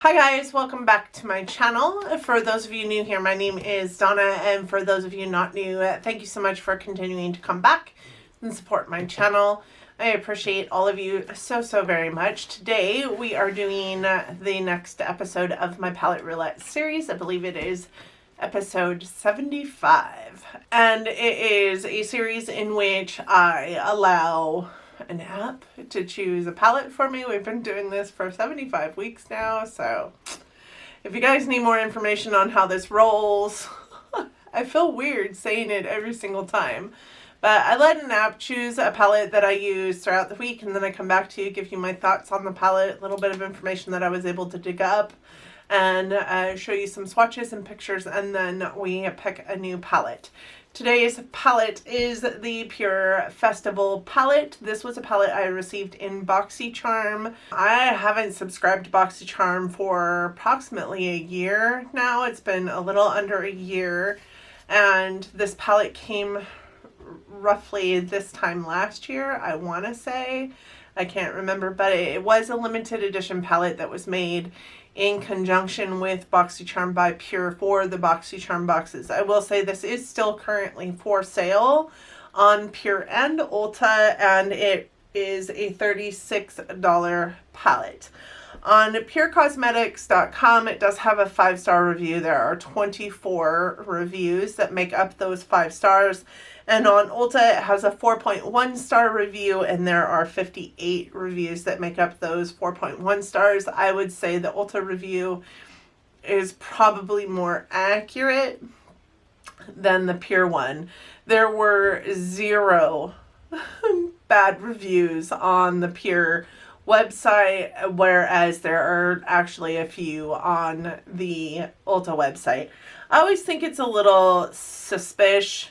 Hi guys, welcome back to my channel. For those of you new here, my name is Donna, and for those of you not new, thank you so much for continuing to come back and support my channel. I appreciate all of you so very much. Today we are doing the next episode of my Palette Roulette series. I believe it is episode 75, and it is a series in which I allow an app to choose a palette for me. We've been doing this for 75 weeks now, so if you guys need more information on how this rolls, I feel weird saying it every single time, but I let an app choose a palette that I use throughout the week, and then I come back to you, give you my thoughts on the palette, a little bit of information that I was able to dig up, and show you some swatches and pictures, and then we pick a new palette. Today's palette is the PUR Festival palette. This was a palette I received in Boxy Charm. I haven't subscribed to Boxy Charm for approximately a year now. It's been a little under a year, and this palette came roughly this time last year, I want to say. I can't remember, but it was a limited edition palette that was made in conjunction with Boxy Charm by PUR for the Boxy Charm boxes. I will say this is still currently for sale on PUR and Ulta, and it is a $36 palette. On PurCosmetics.com, it does have a 5-star review. There are 24 reviews that make up those 5 stars. And on Ulta, it has a 4.1 star review, and there are 58 reviews that make up those 4.1 stars. I would say the Ulta review is probably more accurate than the PUR one. There were 0 bad reviews on the PUR website, whereas there are actually a few on the Ulta website. I always think it's a little suspicious.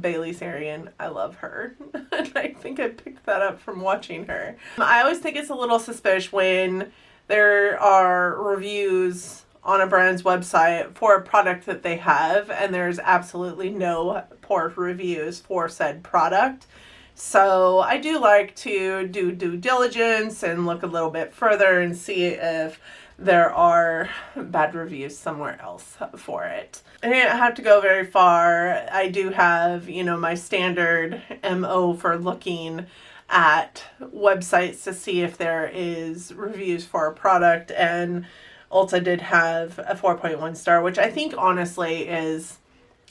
Bailey Sarian, I love her. And I think I picked that up from watching her. I always think it's a little suspicious when there are reviews on a brand's website for a product that they have, and there's absolutely no poor reviews for said product. So I do like to do due diligence and look a little bit further and see if there are bad reviews somewhere else for it. I didn't have to go very far. I do have, my standard MO for looking at websites to see if there is reviews for a product, and Ulta did have a 4.1 star, which I think honestly is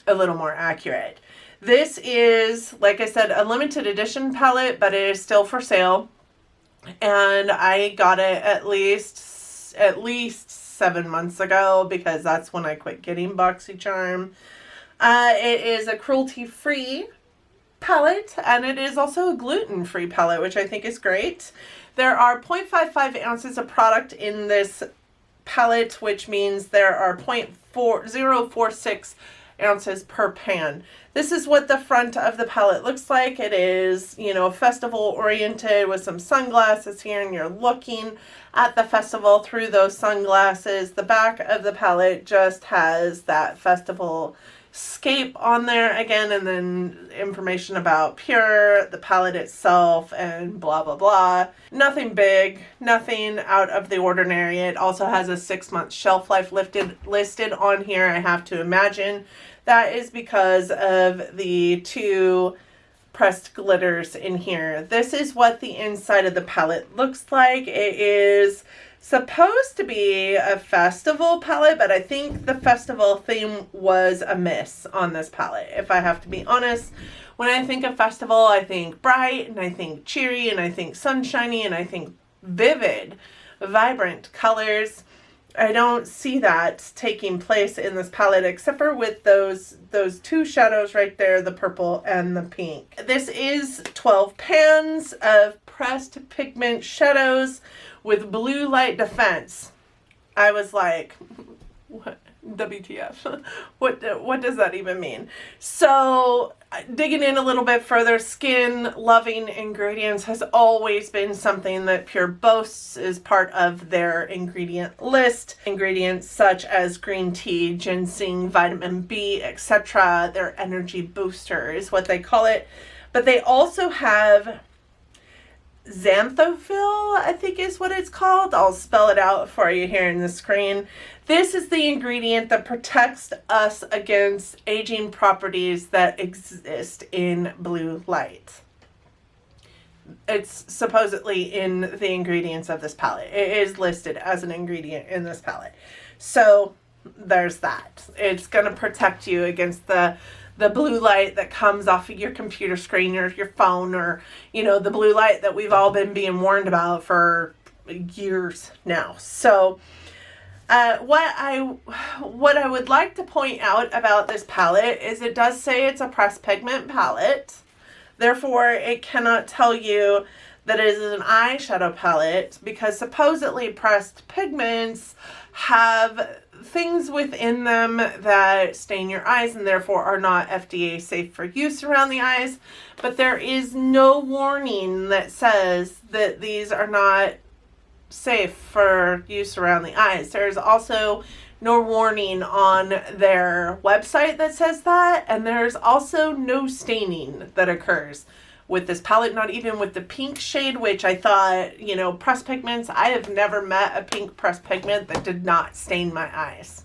a little more accurate. This is, like I said, a limited edition palette, but it is still for sale, and I got it at least 7 months ago, because that's when I quit getting Boxy Charm. It is a cruelty-free palette, and it is also a gluten-free palette, which I think is great. There are 0.55 ounces of product in this palette, which means there are 0.046 ounces per pan. This is what the front of the palette looks like. It is, festival oriented with some sunglasses here, and you're looking at the festival through those sunglasses. The back of the palette just has that festival scape on there again, and then information about PUR, the palette itself, and blah blah blah. Nothing big, nothing out of the ordinary. It also has a 6-month shelf life listed on here. I have to imagine that is because of the 2 pressed glitters in here. This is what the inside of the palette looks like. It is supposed to be a festival palette, but I think the festival theme was a miss on this palette, if I have to be honest. When I think of festival, I think bright, and I think cheery, and I think sunshiny, and I think vivid, vibrant colors. I don't see that taking place in this palette, except for with those 2 shadows right there, the purple and the pink. This is 12 pans of pressed pigment shadows with blue light defense. I was like, what? WTF? What does that even mean? So digging in a little bit further, skin loving ingredients has always been something that PUR boasts is part of their ingredient list. Ingredients such as green tea, ginseng, vitamin B, etc. Their energy booster is what they call it. But they also have xanthophyll, I think is what it's called. I'll spell it out for you here in the screen. This is the ingredient that protects us against aging properties that exist in blue light. It's supposedly in the ingredients of this palette. It is listed as an ingredient in this palette. So there's that. It's going to protect you against the blue light that comes off of your computer screen or your phone, or, you know, the blue light that we've all been being warned about for years now. So what I would like to point out about this palette is it does say it's a pressed pigment palette. Therefore, it cannot tell you that it is an eyeshadow palette, because supposedly pressed pigments have things within them that stain your eyes and therefore are not FDA safe for use around the eyes. But there is no warning that says that these are not safe for use around the eyes. There's also no warning on their website that says that, and there's also no staining that occurs with this palette, not even with the pink shade, which I thought, you know, pressed pigments, I have never met a pink pressed pigment that did not stain my eyes.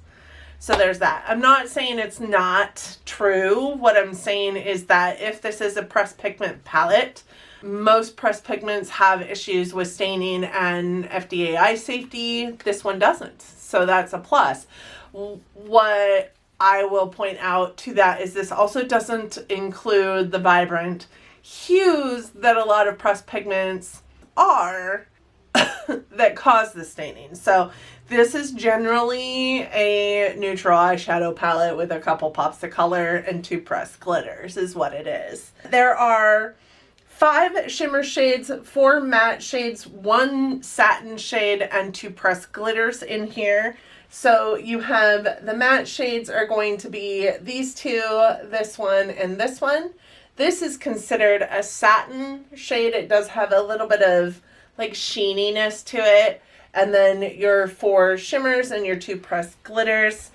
So there's that. I'm not saying it's not true. What I'm saying is that if this is a pressed pigment palette, most pressed pigments have issues with staining and FDA eye safety. This one doesn't. So that's a plus. What I will point out to that is this also doesn't include the vibrant hues that a lot of pressed pigments are that cause the staining. So this is generally a neutral eyeshadow palette with a couple pops of color and 2 pressed glitters is what it is. There are 5 shimmer shades, 4 matte shades, 1 satin shade, and 2 pressed glitters in here. So you have the matte shades are going to be these 2, this one, and this one. This is considered a satin shade. It does have a little bit of like sheeniness to it. And then your 4 shimmers and your 2 pressed glitters.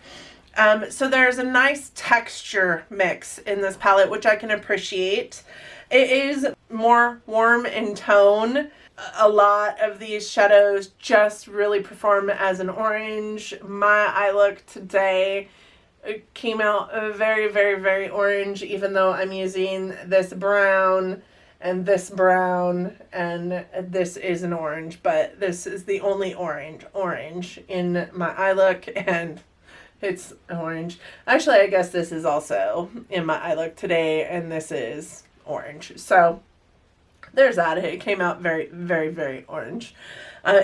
So there's a nice texture mix in this palette, which I can appreciate. It is more warm in tone. A lot of these shadows just really perform as an orange. My eye look today came out very, very, very orange, even though I'm using this brown and this brown, and this is an orange, but this is the only orange in my eye look, and it's orange. Actually, I guess this is also in my eye look today, and this is orange. So there's that. It came out very, very, very orange.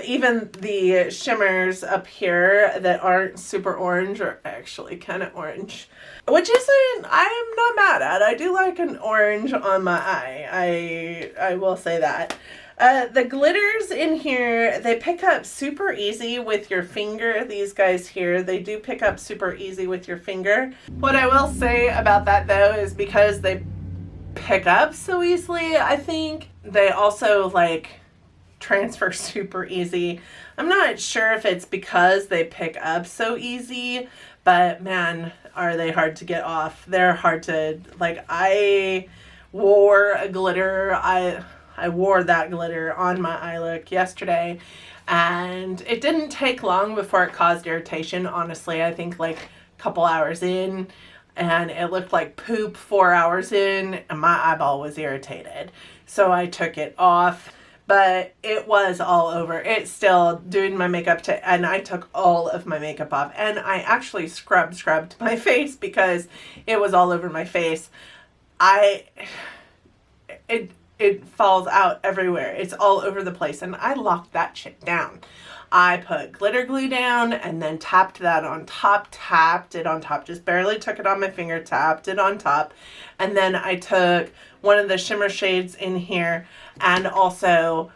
Even the shimmers up here that aren't super orange are actually kind of orange, which isn't, I'm not mad at. I do like an orange on my eye. I will say that. The glitters in here, they pick up super easy with your finger. These guys here, they do pick up super easy with your finger. What I will say about that though is because they pick up so easily, I think they also like transfer super easy. I'm not sure if it's because they pick up so easy, but man, are they hard to get off. They're hard to, like, I wore a glitter. I wore that glitter on my eye look yesterday, and it didn't take long before it caused irritation. Honestly, I think like a couple hours in, and it looked like poop 4 hours in, and my eyeball was irritated. So I took it off, but it was all over. It's still doing my makeup and I took all of my makeup off, and I actually scrubbed my face because it was all over my face. It falls out everywhere. It's all over the place, and I locked that shit down. I put glitter glue down and then tapped it on top, just barely took it on my finger, tapped it on top. And then I took one of the shimmer shades in here and also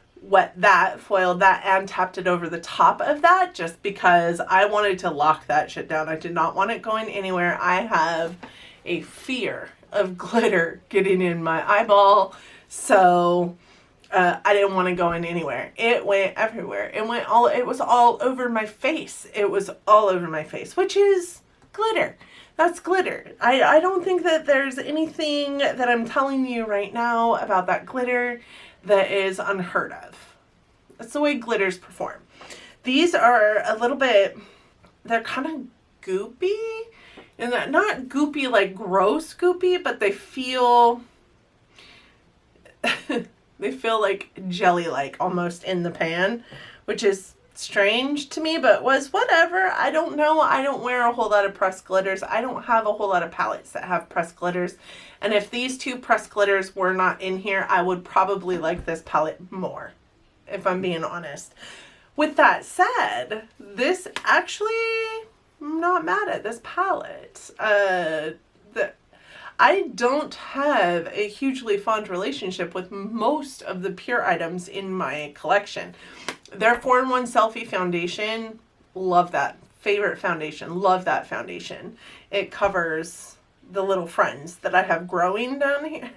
foiled that and tapped it over the top of that, just because I wanted to lock that shit down. I did not want it going anywhere. I have a fear of glitter getting in my eyeball. So I didn't want to go in anywhere. It went everywhere. It was all over my face. It was all over my face, which is glitter. That's glitter. I don't think that there's anything that I'm telling you right now about that glitter that is unheard of. That's the way glitters perform. These are a little bit, they're kind of goopy, and they're not goopy like gross goopy, but they feel they feel like jelly-like almost in the pan, which is strange to me, but was whatever. I don't know. I don't wear a whole lot of pressed glitters. I don't have a whole lot of palettes that have pressed glitters. And if these two pressed glitters were not in here, I would probably like this palette more, if I'm being honest. With that said, this actually, I'm not mad at this palette. I don't have a hugely fond relationship with most of the PUR items in my collection. Their 4-in-1 Selfie foundation, love that. Favorite foundation, love that foundation. It covers the little friends that I have growing down here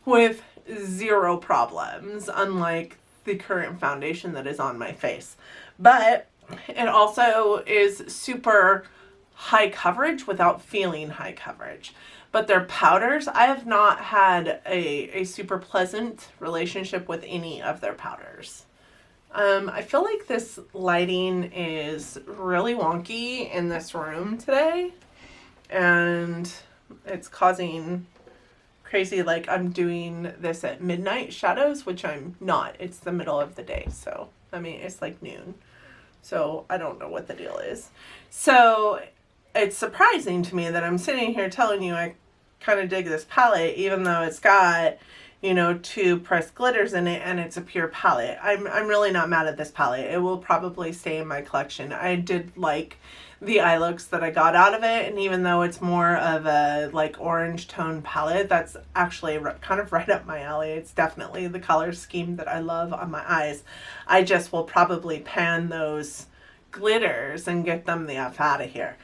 with zero problems, unlike the current foundation that is on my face. But it also is super high coverage without feeling high coverage. But their powders, I have not had a super pleasant relationship with any of their powders. I feel like this lighting is really wonky in this room today, and it's causing crazy, like I'm doing this at midnight shadows, which I'm not. It's the middle of the day, so I mean it's like noon, so I don't know what the deal is. So it's surprising to me that I'm sitting here telling you I kind of dig this palette, even though it's got, you know, 2 pressed glitters in it and it's a PUR palette. I'm really not mad at this palette. It will probably stay in my collection. I did like the eye looks that I got out of it, and even though it's more of a like orange tone palette, that's actually kind of right up my alley. It's definitely the color scheme that I love on my eyes. I just will probably pan those glitters and get them the F out of here.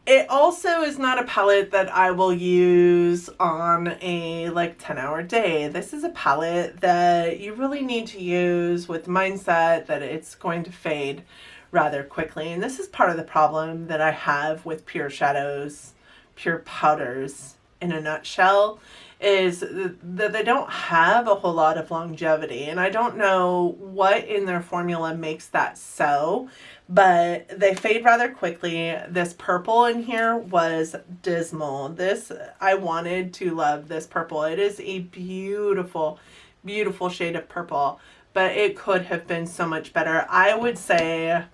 It also is not a palette that I will use on a like 10-hour day. This is a palette that you really need to use with the mindset that it's going to fade rather quickly. And this is part of the problem that I have with PUR shadows, PUR powders in a nutshell, is that they don't have a whole lot of longevity. And I don't know what in their formula makes that so, but they fade rather quickly. This purple in here was dismal. This, I wanted to love this purple. It is a beautiful, beautiful shade of purple, but it could have been so much better. I would say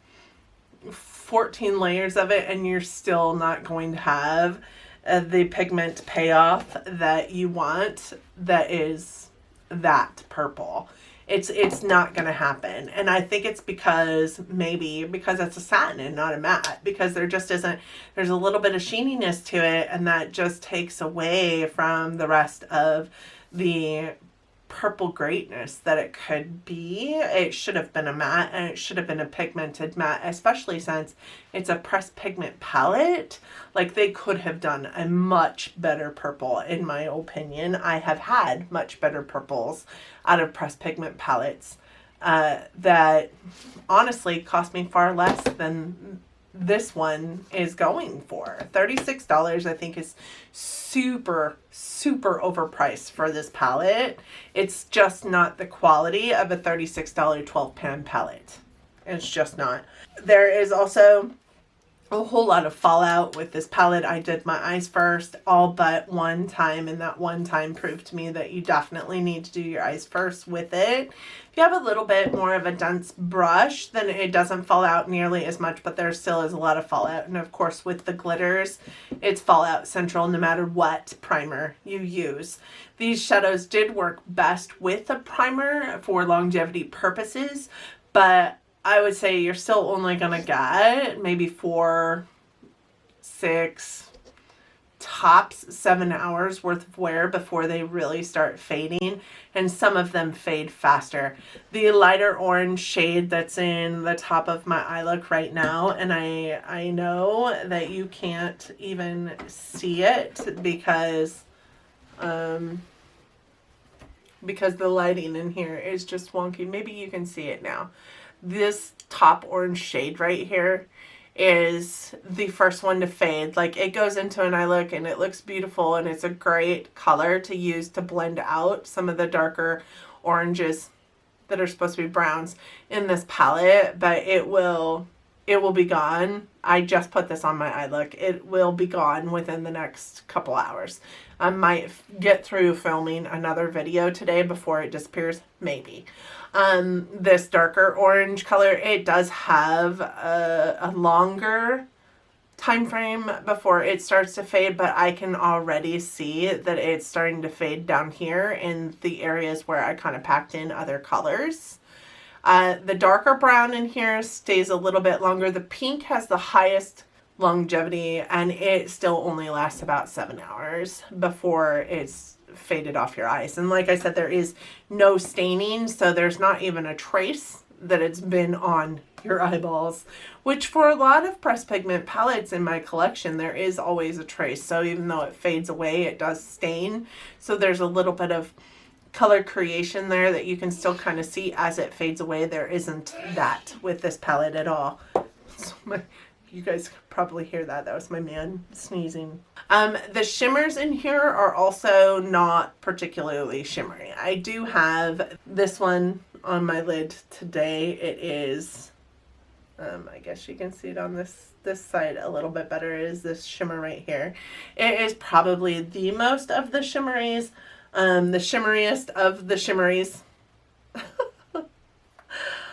14 layers of it and you're still not going to have the pigment payoff that you want that is that purple. It's not going to happen. And I think it's because it's a satin and not a matte, because there just isn't, there's a little bit of sheeniness to it, and that just takes away from the rest of the purple greatness that it could be. It should have been a matte, and it should have been a pigmented matte, especially since it's a pressed pigment palette. Like, they could have done a much better purple, in my opinion. I have had much better purples out of pressed pigment palettes that honestly cost me far less than this one is going for. $36 I think is super overpriced for this palette. It's just not the quality of a $36 12 pan palette. It's just not. There is also a whole lot of fallout with this palette. I did my eyes first all but one time, and that one time proved to me that you definitely need to do your eyes first with it. If you have a little bit more of a dense brush, then it doesn't fall out nearly as much, but there still is a lot of fallout. And of course with the glitters, it's fallout central no matter what primer you use. These shadows did work best with a primer for longevity purposes, but I would say you're still only going to get maybe 4, 6, tops 7 hours worth of wear before they really start fading, and some of them fade faster. The lighter orange shade that's in the top of my eye look right now, and I know that you can't even see it because the lighting in here is just wonky. Maybe you can see it now. This top orange shade right here is the first one to fade. Like, it goes into an eye look and it looks beautiful, and it's a great color to use to blend out some of the darker oranges that are supposed to be browns in this palette, but it will be gone. I just put this on my eye look. It will be gone within the next couple hours. I might get through filming another video today before it disappears, maybe. This darker orange color, it does have a longer time frame before it starts to fade, but I can already see that it's starting to fade down here in the areas where I kind of packed in other colors. The darker brown in here stays a little bit longer. The pink has the highest longevity, and it still only lasts about 7 hours before it's faded off your eyes. And like I said, there is no staining, so there's not even a trace that it's been on your eyeballs, which for a lot of pressed pigment palettes in my collection, there is always a trace. So even though it fades away, it does stain. So there's a little bit of color creation there that you can still kind of see as it fades away. There isn't that with this palette at all. So you guys could probably hear that. That was my man sneezing. The shimmers in here are also not particularly shimmery. I do have this one on my lid today. It is, I guess you can see it on this side a little bit better, is this shimmer right here. It is probably the most of the shimmeries, the shimmeriest of the shimmeries.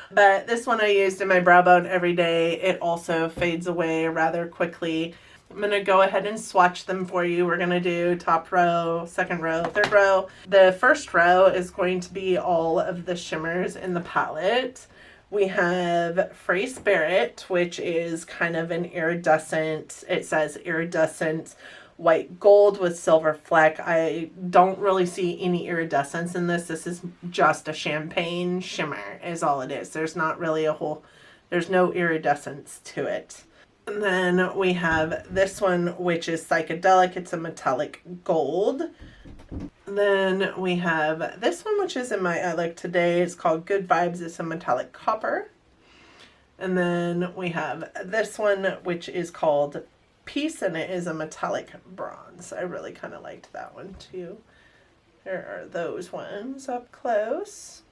But this one I used in my brow bone every day. It also fades away rather quickly. I'm going to go ahead and swatch them for you. We're going to do top row, second row, third row. The first row is going to be all of the shimmers in the palette. We have Free Spirit, which is kind of an iridescent, it says iridescent white gold with silver fleck. I don't really see any iridescence in this. This is just a champagne shimmer is all it is. There's not really there's no iridescence to it. And then we have this one, which is Psychedelic. It's a metallic gold. Then we have this one, which is in my eye look today. It's called Good Vibes. It's a metallic copper. And then we have this one, which is called Peace, and it is a metallic bronze. I really kind of liked that one too. There are those ones up close.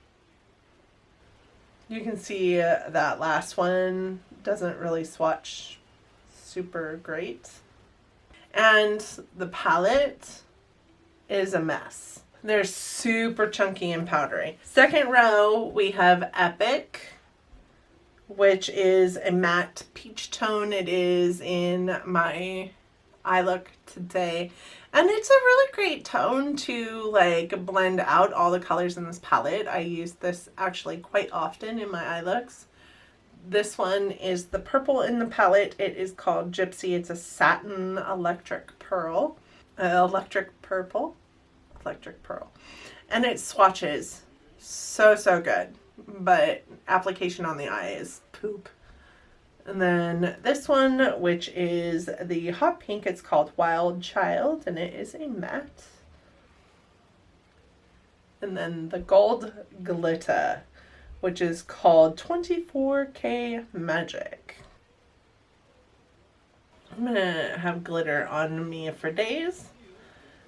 You can see that last one doesn't really swatch super great. And the palette is a mess. They're super chunky and powdery. Second row, we have Epic, which is a matte peach tone. It is in my eye look today. And it's a really great tone to like blend out all the colors in this palette. I use this actually quite often in my eye looks. This one is the purple in the palette. It is called Gypsy. It's a satin electric pearl. Electric pearl. And it swatches so good. But application on the eye is poop. And then this one, which is the hot pink, it's called Wild Child, and it is a matte. And then the gold glitter, which is called 24K Magic. I'm gonna have glitter on me for days.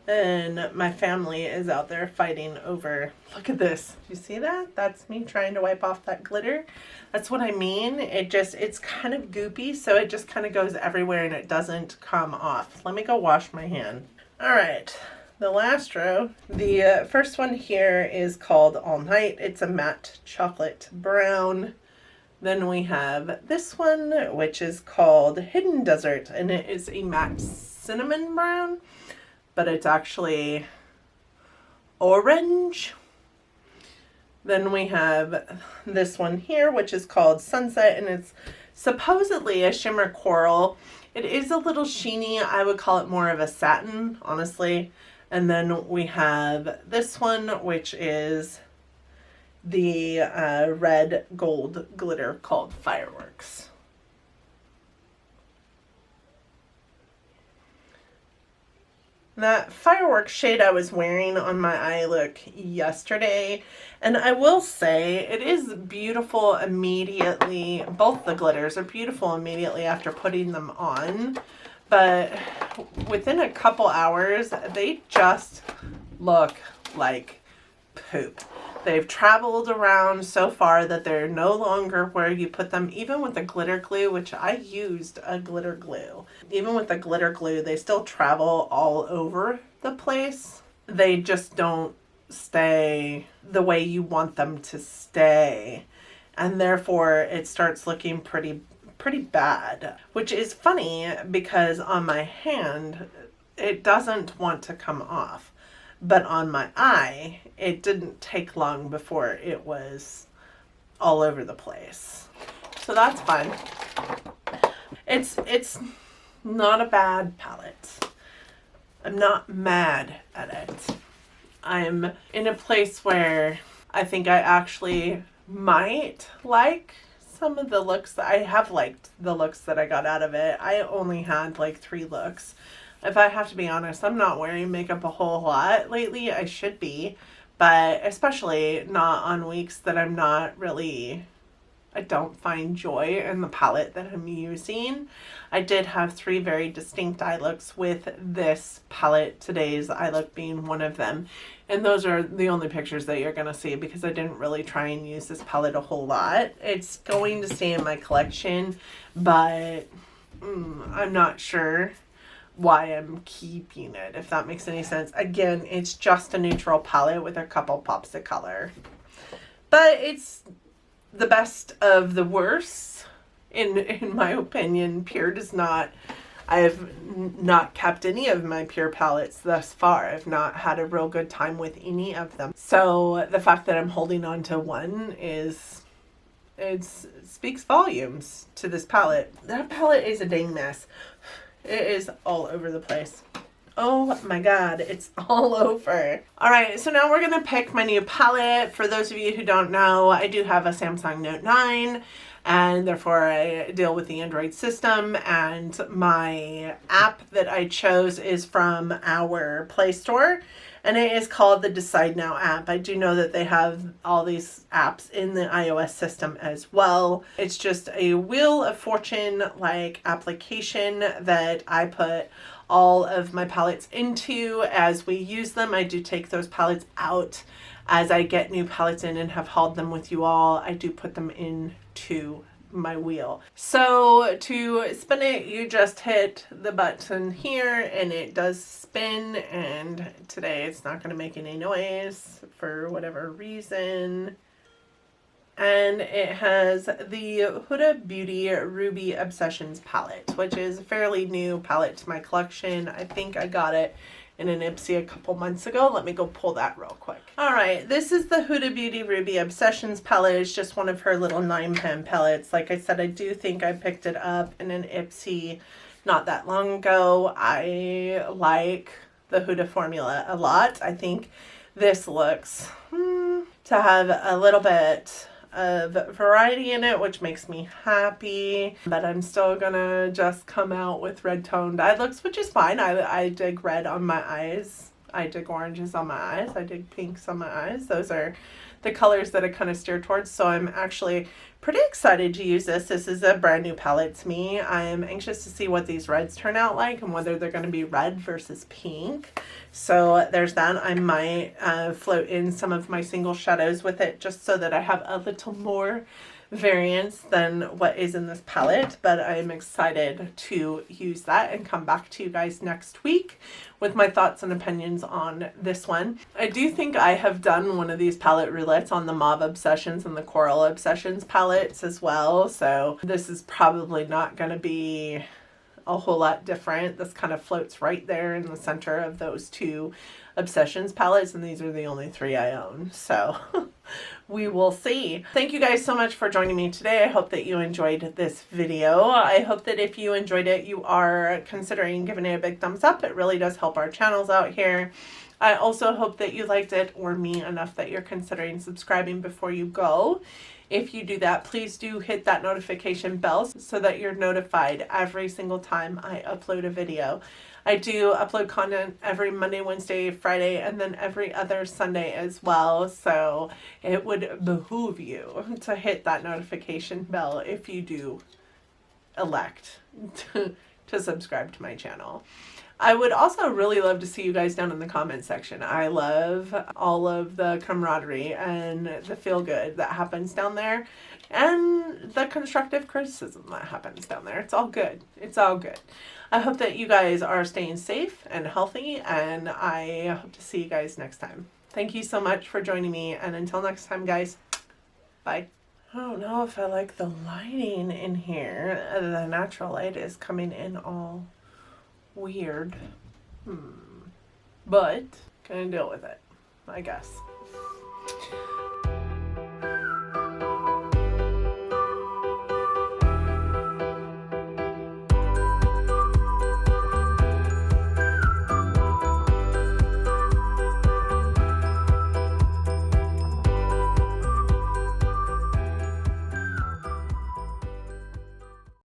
And my family is out there fighting over, look at this. You see that? That's me trying to wipe off that glitter. That's what I mean. It's kind of goopy, so it just kind of goes everywhere and it doesn't come off. Let me go wash my hand. All right, the last row. The first one here is called All Night. It's a matte chocolate brown. Then we have this one, which is called Hidden Desert, and it is a matte cinnamon brown, but it's actually orange. Then we have this one here, which is called Sunset, and it's supposedly a shimmer coral. It is a little sheeny. I would call it more of a satin, honestly. And then we have this one, which is the red gold glitter called Fireworks. that fireworks shade I was wearing on my eye look yesterday, and I will say it is beautiful immediately. Both the glitters are beautiful immediately after putting them on, but within a couple hours they just look like poop. They've traveled around so far that they're no longer where you put them. Even with the glitter glue, which I used a glitter glue, even with the glitter glue, they still travel all over the place. They just don't stay the way you want them to stay. And therefore it starts looking pretty bad, which is funny because on my hand, it doesn't want to come off. But on my eye, it didn't take long before it was all over the place. So that's fun. It's not a bad palette. I'm not mad at it. I'm in a place where I think I actually might like some of the looks. I have liked the looks that I got out of it. I only had like 3 looks. If I have to be honest, I'm not wearing makeup a whole lot lately. I should be, but especially not on weeks that I'm not really, I don't find joy in the palette that I'm using. I did have 3 very distinct eye looks with this palette, today's eye look being one of them. And those are the only pictures that you're going to see because I didn't really try and use this palette a whole lot. It's going to stay in my collection, but I'm not sure why I'm keeping it, if that makes any sense. Again, it's just a neutral palette with a couple pops of color. But it's the best of the worst, in my opinion. PUR does not, I've not kept any of my PUR palettes thus far. I've not had a real good time with any of them. So the fact that I'm holding on to one is, it speaks volumes to this palette. That palette is a dang mess. It is all over the place. Oh my god, it's all over. Alright, so now we're going to pick my new palette. For those of you who don't know, I do have a Samsung Note 9, and therefore I deal with the Android system, and my app that I chose is from our Play Store, and it is called the Decide Now app. I do know that they have all these apps in the iOS system as well. It's just a Wheel of Fortune like application that I put all of my palettes into as we use them. I do take those palettes out as I get new palettes in and have hauled them with you all. I do put them into my wheel. So to spin it, you just hit the button here and it does spin, and today it's not going to make any noise for whatever reason. And it has the Huda Beauty Ruby Obsessions palette, which is a fairly new palette to my collection. I think I got it in an Ipsy a couple months ago. Let me go pull that real quick. Alright, this is the Huda Beauty Ruby Obsessions palette. It's just one of her little 9-pan palettes. Like I said, I do think I picked it up in an Ipsy not that long ago. I like the Huda formula a lot. I think this looks to have a little bit of variety in it, which makes me happy, but I'm still gonna just come out with red toned eye looks, which is fine. I dig red on my eyes, I dig oranges on my eyes, I dig pinks on my eyes. Those are the colors that I kind of steer towards, so I'm actually pretty excited to use this. This is a brand new palette to me. I'm anxious to see what these reds turn out like and whether they're going to be red versus pink. So there's that. I might float in some of my single shadows with it just so that I have a little more variance than what is in this palette, but I'm excited to use that and come back to you guys next week with my thoughts and opinions on this one. I do think I have done one of these palette roulettes on the Mauve Obsessions and the Coral Obsessions palettes as well, so this is probably not going to be a whole lot different. This kind of floats right there in the center of those 2 Obsessions palettes, and these are the only 3 I own, so we will see. Thank you guys so much for joining me today. I hope that you enjoyed this video. I hope that if you enjoyed it, you are considering giving it a big thumbs up. It really does help our channels out here. I also hope that you liked it or me enough that you're considering subscribing before you go. If you do that, please do hit that notification bell so that you're notified every single time I upload a video. I do upload content every Monday, Wednesday, Friday, and then every other Sunday as well. So it would behoove you to hit that notification bell if you do elect to subscribe to my channel. I would also really love to see you guys down in the comment section. I love all of the camaraderie and the feel good that happens down there and the constructive criticism that happens down there. It's all good. It's all good. I hope that you guys are staying safe and healthy, and I hope to see you guys next time. Thank you so much for joining me, and until next time, guys, bye. I don't know if I like the lighting in here. The natural light is coming in all weird. But gonna deal with it, I guess.